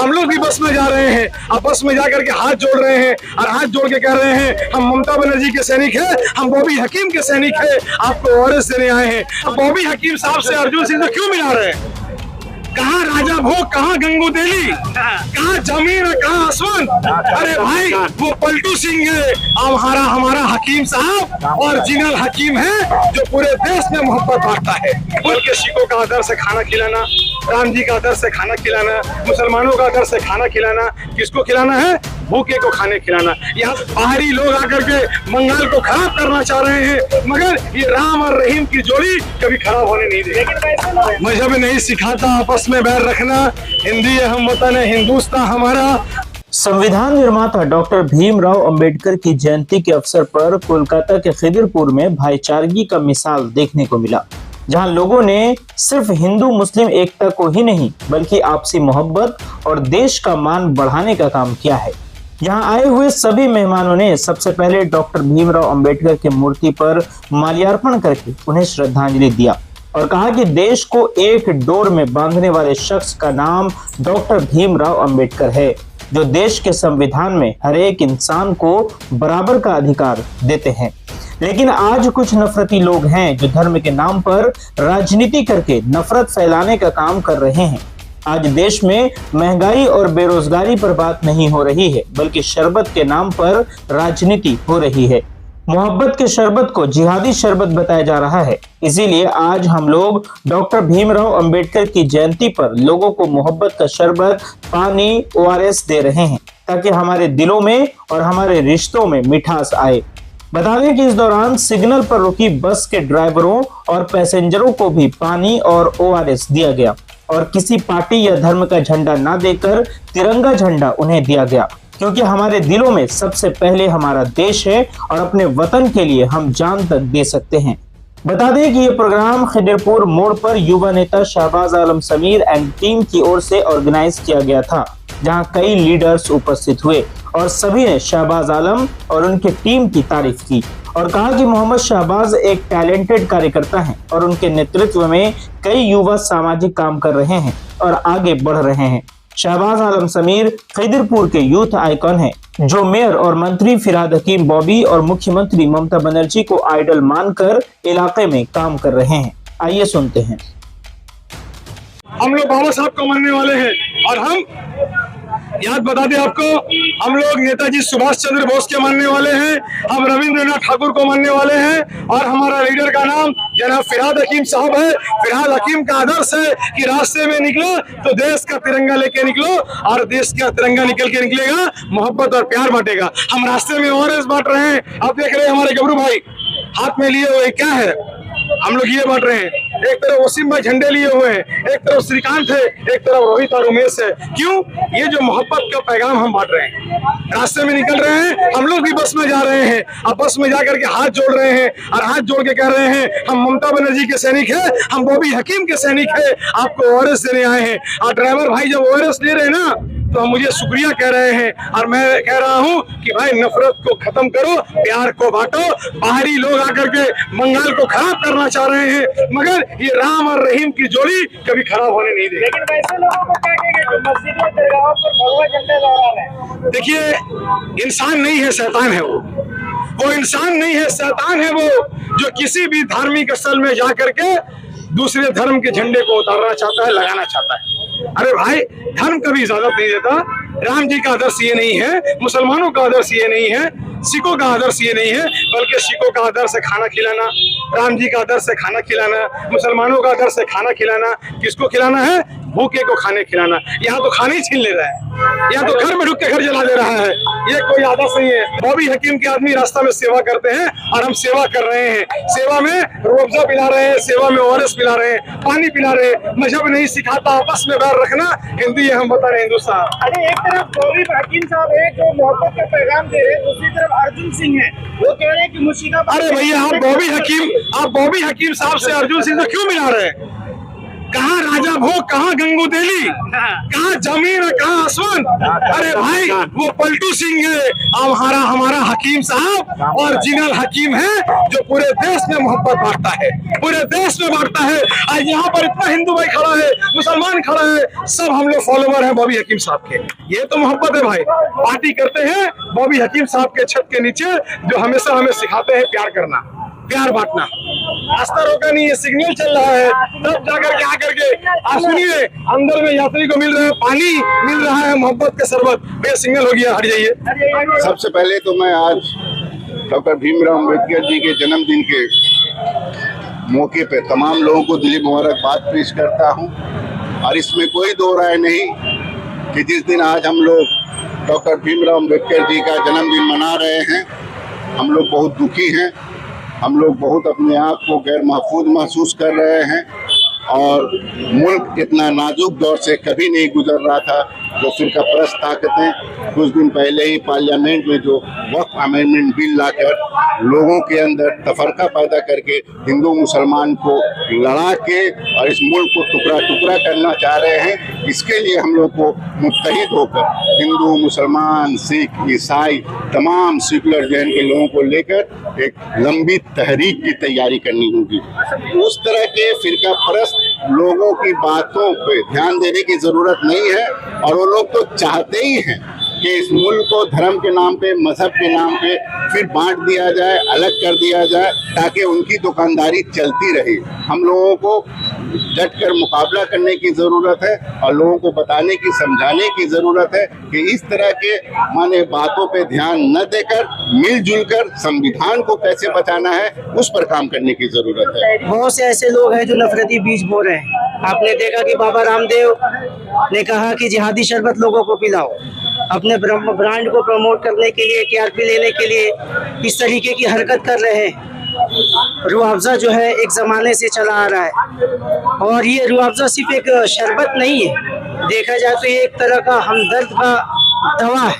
हम लोग भी बस में जा रहे हैं। अब बस में जाकर के हाथ जोड़ रहे हैं और हाथ जोड़ के कह रहे हैं हम ममता बनर्जी के सैनिक हैं, हम बॉबी हकीम के सैनिक हैं, आपको ORS देने आए हैं। अब बॉबी हकीम साहब से अर्जुन सिंह से क्यों मिला रहे हैं? कहाँ राजा भोग, कहाँ गंगू तेली, कहाँ जमीन और कहाँ आसमान? अरे भाई वो पलटू सिंह है, अब हमारा हकीम साहब ओरिजिनल हकीम है जो पूरे देश में मोहब्बत बांटता है। बल्कि सिखों का आदर से खाना खिलाना, राम जी का आदर से खाना खिलाना, मुसलमानों का आदर से खाना खिलाना, किसको खिलाना है? भूखे को खाने खिलाना। यहाँ बाहरी लोग आकर के बंगाल को खराब करना चाह रहे हैं, मगर ये राम और रहीम की जोड़ी कभी खराब होने नहीं देगी। मजहब नहीं सिखाता आपस में बैर रखना, हिंदी है हम वतन है हिंदुस्तान हमारा। संविधान निर्माता डॉक्टर भीमराव अंबेडकर की जयंती के अवसर पर कोलकाता के खिदिरपुर में भाईचारगी का मिसाल देखने को मिला, जहां लोगों ने सिर्फ हिंदू मुस्लिम एकता को ही नहीं बल्कि आपसी मोहब्बत और देश का मान बढ़ाने का काम किया है। यहाँ आए हुए सभी मेहमानों ने सबसे पहले डॉक्टर भीमराव अंबेडकर की मूर्ति पर माल्यार्पण करके उन्हें श्रद्धांजलि दिया और कहा कि देश को एक डोर में बांधने वाले शख्स का नाम डॉक्टर भीमराव अंबेडकर है, जो देश के संविधान में हर एक इंसान को बराबर का अधिकार देते हैं। लेकिन आज कुछ नफरती लोग हैं जो धर्म के नाम पर राजनीति करके नफरत फैलाने का काम कर रहे हैं। आज देश में महंगाई और बेरोजगारी पर बात नहीं हो रही है, बल्कि शरबत के नाम पर राजनीति हो रही है। मोहब्बत के शरबत को जिहादी शरबत बताया जा रहा है। इसीलिए आज हम लोग डॉक्टर भीमराव अंबेडकर की जयंती पर लोगों को मोहब्बत का शरबत, पानी, ORS दे रहे हैं, ताकि हमारे दिलों में और हमारे रिश्तों में मिठास आए। बता दें कि इस दौरान सिग्नल पर रुकी बस के ड्राइवरों और पैसेंजरों को भी पानी और ORS दिया गया और किसी पार्टी या धर्म का झंडा ना देकर तिरंगा झंडा उन्हें दिया गया, क्योंकि हमारे दिलों में सबसे पहले हमारा देश है और अपने वतन के लिए हम जान तक दे सकते हैं। बता दें कि ये प्रोग्राम खिदिरपुर मोड़ पर युवा नेता शहबाज आलम समीर एंड टीम की ओर से ऑर्गेनाइज किया गया था, जहां कई लीडर्स उपस्थित हुए और सभी ने शहबाज आलम और उनकी टीम की तारीफ की और कहा कि मोहम्मद शहबाज एक टैलेंटेड कार्यकर्ता हैं और उनके नेतृत्व में कई युवा सामाजिक काम कर रहे हैं और आगे बढ़ रहे हैं। शहबाज आलम समीर खिदिरपुर के यूथ आइकॉन हैं, जो मेयर और मंत्री फिरहाद हकीम बॉबी और मुख्यमंत्री ममता बनर्जी को आइडल मानकर इलाके में काम कर रहे हैं। आइए सुनते हैं। हम लोग बाबा साहब को मानने वाले हैं और हम याद बता दें आपको, हम लोग नेताजी सुभाष चंद्र बोस के मानने वाले हैं, हम रविंद्रनाथ ठाकुर को मानने वाले हैं और हमारा लीडर का नाम जनाब फिरहाद हकीम साहब है। फिरहाद हकीम का आदर्श है कि रास्ते में निकलो तो देश का तिरंगा लेके निकलो और देश का तिरंगा निकल के निकलेगा, मोहब्बत और प्यार बांटेगा। हम रास्ते में ORS बांट रहे हैं। आप देख रहे हैं हमारे गबरू भाई हाथ में लिए हुए क्या है, हम लोग ये बांट रहे हैं। एक तरफ वसीम भाई झंडे लिए हुए हैं, एक तरफ श्रीकांत है, एक तरफ रोहित और उमेश है। क्यों? ये जो मोहब्बत का पैगाम हम बांट रहे हैं। रास्ते में निकल रहे हैं, हम लोग भी बस में जा रहे हैं। अब बस में जाकर के हाथ जोड़ रहे हैं और हाथ जोड़ के कह रहे हैं हम ममता बनर्जी के सैनिक हैं, हम बॉबी हकीम के सैनिक हैं, आपको ORS देने आए हैं। और ड्राइवर भाई जब ORS दे रहे हैं ना, तो हम मुझे शुक्रिया कह रहे हैं और मैं कह रहा हूं कि भाई नफरत को खत्म करो, प्यार को बांटो। बाहरी लोग आकर के बंगाल को खराब करना चाह रहे हैं, मगर ये राम और रहीम की जोड़ी कभी खराब होने नहीं देगी। लेकिन वैसे लोगों को क्या कहेंगे जो मस्जिद में दरगाहों पर भगवा झंडे लहरा रहे हैं? देखिए, इंसान नहीं है शैतान है वो इंसान नहीं है शैतान है वो, जो किसी भी धार्मिक स्थल में जाकर के दूसरे धर्म के झंडे को उतारना चाहता है, लगाना चाहता है। अरे भाई, धर्म कभी इजाजत नहीं देता। राम जी का आदर्श ये नहीं है, मुसलमानों का आदर्श ये नहीं है, सिखों का आदर्श ये नहीं है, बल्कि सिखों का आदर्श है खाना खिलाना, राम जी का आदर्श है खाना खिलाना, मुसलमानों का आदर्श है खाना खिलाना। किसको खिलाना है? भूखे को खाने खिलाना। यहाँ तो खाने ही छीन ले रहा है, यहाँ तो घर में ढुक के घर जला दे रहा है। ये कोई आदर्श नहीं है। बॉबी हकीम के आदमी रास्ता में सेवा करते हैं और हम सेवा कर रहे हैं। सेवा में रूअफ़ज़ा पिला रहे हैं, सेवा में ORS पिला रहे हैं, पानी पिला रहे हैं। मजहब नहीं सिखाता आपस में बैर रखना, हिंदी है हम वतन है हिंदुस्तान। अरे एक तरफ बॉबी हकीम साहब है जो मोहब्बत का पैगाम दे रहे हैं, दूसरी तरफ अर्जुन सिंह है, वो कह रहे हैं कि मुर्शिदाबाद। अरे भैया, आप बॉबी हकीम साहब से अर्जुन सिंह से क्यों मिला रहे हैं? कहाँ राजा भोग, कहाँ गंगू तेली, कहाँ जमीन और कहाँ आसमान। अरे भाई वो पलटू सिंह है, अब हमारा हकीम साहब और जिनल हकीम है जो पूरे देश में मोहब्बत बांटता है, पूरे देश में बांटता है। आज यहाँ पर इतना हिंदू भाई खड़ा है, मुसलमान खड़ा है, सब हम लोग फॉलोवर हैं बॉबी हकीम साहब के। ये तो मोहब्बत है भाई, पार्टी करते हैं बॉबी हकीम साहब के छत के नीचे, जो हमेशा हमें सिखाते हैं प्यार करना, प्यार बांटना। रास्ता रोका नहीं है, सिग्नल चल रहा है, तब जाकर के आकर के आप सुनिए, अंदर में यात्री को मिल रहा है पानी, मिल रहा है मोहब्बत का शरबत। भैया सिग्नल हो गया, हट जाइए। सबसे पहले तो मैं आज डॉक्टर भीमराव अम्बेडकर जी के जन्मदिन के मौके पे तमाम लोगों को दिली मुबारकबाद पेश करता हूं। और इसमें कोई दो राय नहीं कि जिस दिन आज हम लोग डॉक्टर भीमराव अम्बेडकर जी का जन्मदिन मना रहे हैं, हम लोग बहुत दुखी हैं, हम लोग बहुत अपने आप को गैर महफूज महसूस कर रहे हैं। और मुल्क इतना नाजुक दौर से कभी नहीं गुजर रहा था। जो फिरका परस्त ताकतें कुछ दिन पहले ही पार्लियामेंट में जो वक्फ अमेंडमेंट बिल लाकर लोगों के अंदर तफरका पैदा करके हिंदू मुसलमान को लड़ा के और इस मुल्क को टुकड़ा टुकड़ा करना चाह रहे हैं, इसके लिए हम लोग को मुत्तहिद होकर हिंदू मुसलमान सिख ईसाई तमाम सेकुलर जैन के लोगों को लेकर एक लंबी तहरीक की तैयारी करनी होगी। उस तरह के फिरका परस्त लोगों की बातों पे ध्यान देने की जरूरत नहीं है। और वो लोग तो चाहते ही हैं कि इस मुल्क को धर्म के नाम पे, मजहब के नाम पे फिर बांट दिया जाए, अलग कर दिया जाए, ताकि उनकी दुकानदारी चलती रहे। हम लोगों को डट कर मुकाबला करने की ज़रूरत है और लोगों को बताने की, समझाने की ज़रूरत है कि इस तरह के माने बातों पे ध्यान न देकर मिलजुल कर संविधान को कैसे बचाना है उस पर काम करने की ज़रूरत है। बहुत से ऐसे लोग हैं जो नफरती बीज बो रहे हैं। आपने देखा कि बाबा रामदेव ने कहा कि जिहादी शरबत लोगों को पिलाओ, अपने ब्रांड को प्रमोट करने के लिए, टीआरपी लेने के लिए इस तरीके की हरकत कर रहे हैं। रूह अफ़ज़ा जो है एक ज़माने से चला आ रहा है और ये रूह अफ़ज़ा सिर्फ एक शरबत नहीं है, देखा जाए तो ये एक तरह का हमदर्द का दवा है।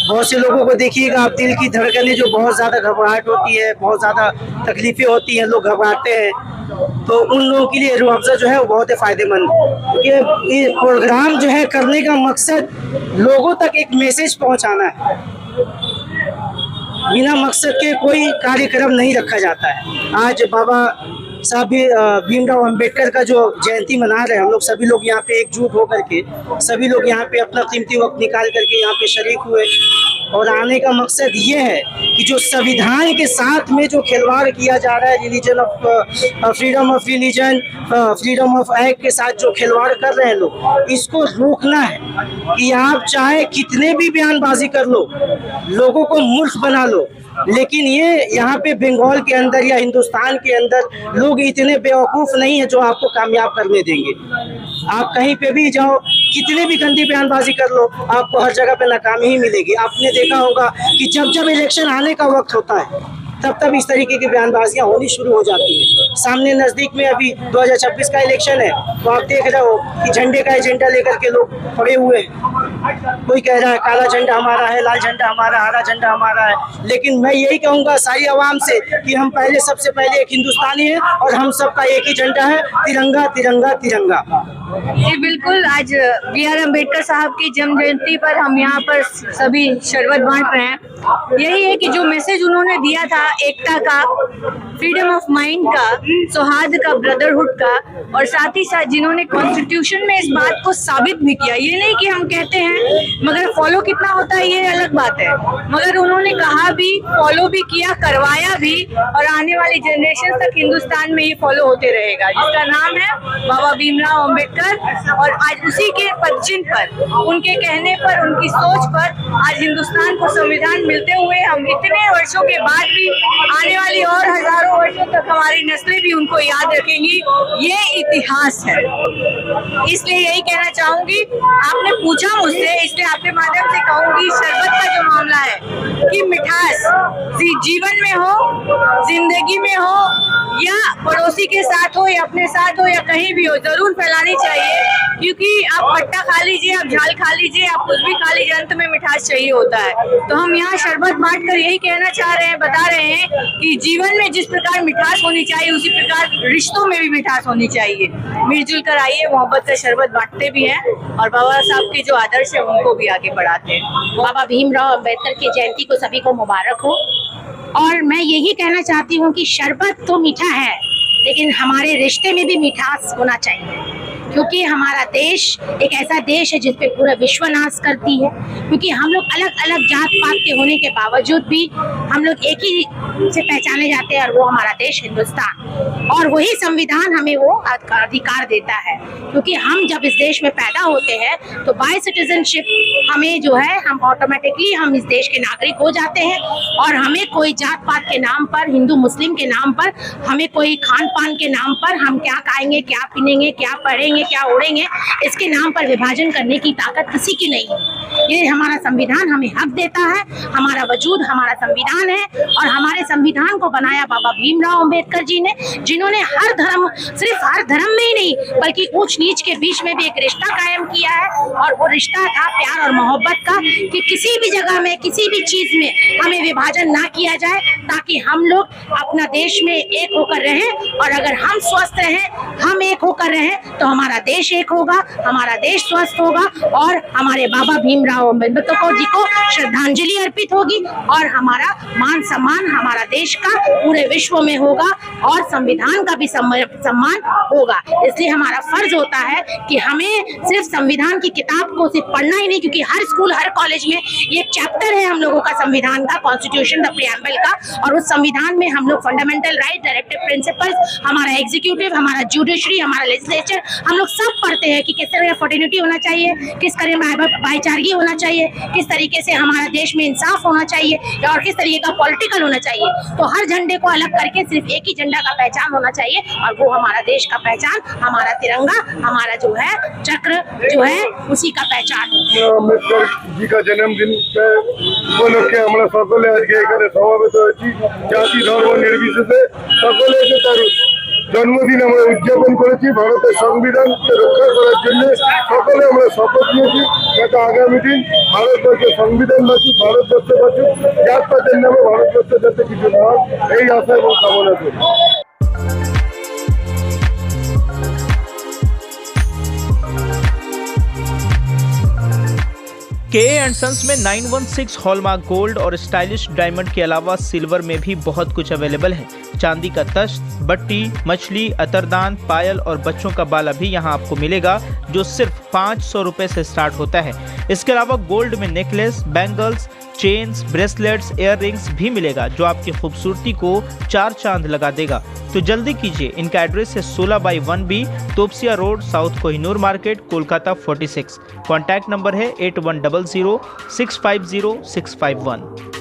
बहुत से लोगों को देखिएगा आप, दिल की धड़कनें जो बहुत ज़्यादा घबराहट होती है, बहुत ज़्यादा तकलीफ़ें होती हैं, लोग घबराते हैं, तो उन लोगों के लिए रूह अफ़ज़ा जो है वो बहुत ही फ़ायदेमंद है। ये प्रोग्राम जो है करने का मकसद लोगों तक एक मैसेज पहुंचाना है। बिना मकसद के कोई कार्यक्रम नहीं रखा जाता है। आज बाबा साहब भीमराव अम्बेडकर का जो जयंती मना रहे हैं, हम लोग सभी लोग यहाँ पे एकजुट होकर के, सभी लोग यहाँ पे अपना कीमती वक्त निकाल करके यहाँ पे शरीक हुए। और आने का मकसद ये है कि जो संविधान के साथ में जो खिलवाड़ किया जा रहा है, religion of freedom of religion, freedom of act के साथ जो खिलवाड़ कर रहे हैं लोग, इसको रोकना है। कि आप चाहे कितने भी बयानबाजी कर लो, लोगों को मूर्ख बना लो, लेकिन ये यहाँ पे बंगाल के अंदर या हिंदुस्तान के अंदर लोग इतने बेवकूफ़ नहीं है जो आपको कामयाब करने देंगे। आप कहीं पे भी जाओ, कितने भी गंदी बयानबाजी कर लो, आपको हर जगह पे नाकामी ही मिलेगी। आपने देखा होगा कि जब जब इलेक्शन आने का वक्त होता है तब इस तरीके की बयानबाजियां होनी शुरू हो जाती हैं। सामने नज़दीक में अभी 2026 का इलेक्शन है, तो आप देख रहे हो कि झंडे का एजेंडा लेकर के लोग खड़े हुए हैं। कोई कह रहा है काला झंडा हमारा है, लाल झंडा हमारा, हरा झंडा हमारा है। लेकिन मैं यही कहूँगा सारी आवाम से कि हम पहले, सबसे पहले एक हिंदुस्तानी है और हम सबका एक ही झंडा है, तिरंगा तिरंगा तिरंगा। जी बिल्कुल, आज B.R. अम्बेडकर साहब की जन्म जयंती पर हम यहाँ पर सभी शरबत बांट रहे हैं। यही है कि जो मैसेज उन्होंने दिया था एकता का, फ्रीडम ऑफ माइंड का, सौहार्द का, ब्रदरहुड का, और साथ ही साथ जिन्होंने कॉन्स्टिट्यूशन में इस बात को साबित भी किया। ये नहीं कि हम कहते हैं मगर फॉलो कितना होता है ये अलग बात है, मगर उन्होंने कहा भी, फॉलो भी किया, करवाया भी, और आने वाली जनरेशन तक हिंदुस्तान में ये फॉलो होते रहेगा, जिसका नाम है बाबा भीमराव अम्बेडकर। और आज उसी के पदचिन्ह पर, उनके कहने पर, उनकी सोच पर आज हिंदुस्तान को संविधान मिलते हुए हम इतने वर्षों के बाद भी, आने वाली और हजारों वर्षों तक हमारी नस्लें भी उनको याद रखेंगी। ये इतिहास है। इसलिए यही कहना चाहूंगी, आपने पूछा मुझसे, इसलिए आपके माध्यम से कहूंगी, शरबत का जो मामला है कि मिठास जीवन में हो, जिंदगी में हो, या पड़ोसी के साथ हो, या अपने साथ हो, या कहीं भी हो, जरूर फैलानी चाहिए। क्योंकि आप खट्टा खा लीजिए, आप झाल खा लीजिए, आप कुछ भी खा लीजिए, अंत में मिठास चाहिए होता है। तो हम यहाँ शरबत बांट कर यही कहना चाह रहे हैं, बता रहे हैं कि जीवन में जिस प्रकार मिठास होनी चाहिए उसी प्रकार रिश्तों में भी मिठास होनी चाहिए। मिलजुल कर आइए, मोहब्बत का शरबत बांटते भी हैं और बाबा साहब के जो आदर्श है उनको भी आगे बढ़ाते हैं। बाबा भीमराव अंबेडकर की जयंती को सभी को मुबारक हो। और मैं यही कहना चाहती हूँ कि शरबत तो मीठा है, लेकिन हमारे रिश्ते में भी मिठास होना चाहिए, क्योंकि हमारा देश एक ऐसा देश है जिस पे पूरा विश्व नाश करती है। क्योंकि हम लोग अलग अलग जात पात के होने के बावजूद भी हम लोग एक ही से पहचाने जाते हैं और वो हमारा देश हिंदुस्तान। और वही संविधान हमें वो अधिकार देता है, क्योंकि हम जब इस देश में पैदा होते हैं तो बाय सिटीजनशिप हमें जो है हम ऑटोमेटिकली हम इस देश के नागरिक हो जाते हैं। और हमें कोई जात पात के नाम पर, हिंदू मुस्लिम के नाम पर, हमें कोई खान पान के नाम पर, हम क्या खाएंगे, क्या पीनेंगे, क्या पढ़ेंगे, क्या उड़ेंगे, इसके नाम पर विभाजन करने की ताकत किसी की नहीं है। ये हमारा संविधान हमें हक देता है। हमारा वजूद हमारा संविधान है और हमारे संविधान को बनाया बाबा भीमराव अंबेडकर जी ने, जिन्होंने हर धर्म, सिर्फ हर धर्म में ही नहीं बल्कि ऊंच नीच के बीच में भी एक रिश्ता कायम किया है। और वो रिश्ता था प्यार और मोहब्बत का, कि किसी भी जगह में, किसी भी चीज में हमें विभाजन ना किया जाए, ताकि हम लोग अपना देश में एक होकर रहें। और अगर हम स्वस्थ रहें, हम एक होकर रहें, तो हमारा देश एक होगा, हमारा देश स्वस्थ होगा और हमारे बाबा भीमराव अंबेडकर जी को श्रद्धांजलि अर्पित होगी और हमारा मान सम्मान हमारा देश का पूरे विश्व में होगा और संविधान का भी सम्मान होगा। इसलिए हमारा फर्ज होता है कि हमें सिर्फ संविधान की किताब को सिर्फ पढ़ना ही नहीं, क्योंकि हर स्कूल, हर कॉलेज में ये चैप्टर है हम लोगों का संविधान का, कॉन्स्टिट्यूशन द प्रीएम्बल का। और उस संविधान में हम लोग फंडामेंटल राइट, डायरेक्टिव प्रिंसिपल्स, हमारा एग्जीक्यूटिव, हमारा जुडिशरी, हमारा लेजिस्लेचर, हम लोग सब पढ़ते हैं कि किस तरह का फर्टिलिटी होना चाहिए, किस तरह भाईचारगी होना चाहिए, किस तरीके से हमारा देश में इंसाफ होना चाहिए और किस तरीके का पॉलिटिकल होना चाहिए। तो हर झंडे को अलग करके सिर्फ एक ही झंडा का पहचान होना चाहिए और वो हमारा देश का पहचान, हमारा तिरंगा, हमारा जो है चक्र जो है उसी का पहचान है। अम्बेडकर जी का जन्मदिन উপলক্ষে আমরা সকলে আজকে এখানে সমবেত হয়েছি। জাতি ধর্ম নির্বিশেষে সকলে এসে তার জন্মদিন আমরা উদযাপন করেছি। ভারতের সংবিধানকে রক্ষা করার জন্য সকলে আমরা শপথ নিয়েছি, যাতে আগামী দিন ভারতবর্ষের সংবিধান বাঁচুক, ভারতবর্ষ বাঁচুক, জাত পাতের নামে ভারতবর্ষ যাতে কিছু না হয়, এই আশা এবং কামনা করি। के एंड सन्स में 916 हॉलमार्क गोल्ड और स्टाइलिश डायमंड के अलावा सिल्वर में भी बहुत कुछ अवेलेबल है। चांदी का तश्त, बट्टी, मछली, अतरदान, पायल और बच्चों का बाला भी यहाँ आपको मिलेगा, जो सिर्फ 500 रुपए से स्टार्ट होता है। इसके अलावा गोल्ड में necklace, bangles, chains, bracelets, ear rings भी मिलेगा, जो आपकी खूबसूरती को 4 चांद लगा देगा। तो जल्दी कीजिए, इनका एड्रेस है 16/1B, Topsia road, south Kohinoor market, Kolkata 46। Contact number है 8100 650 651।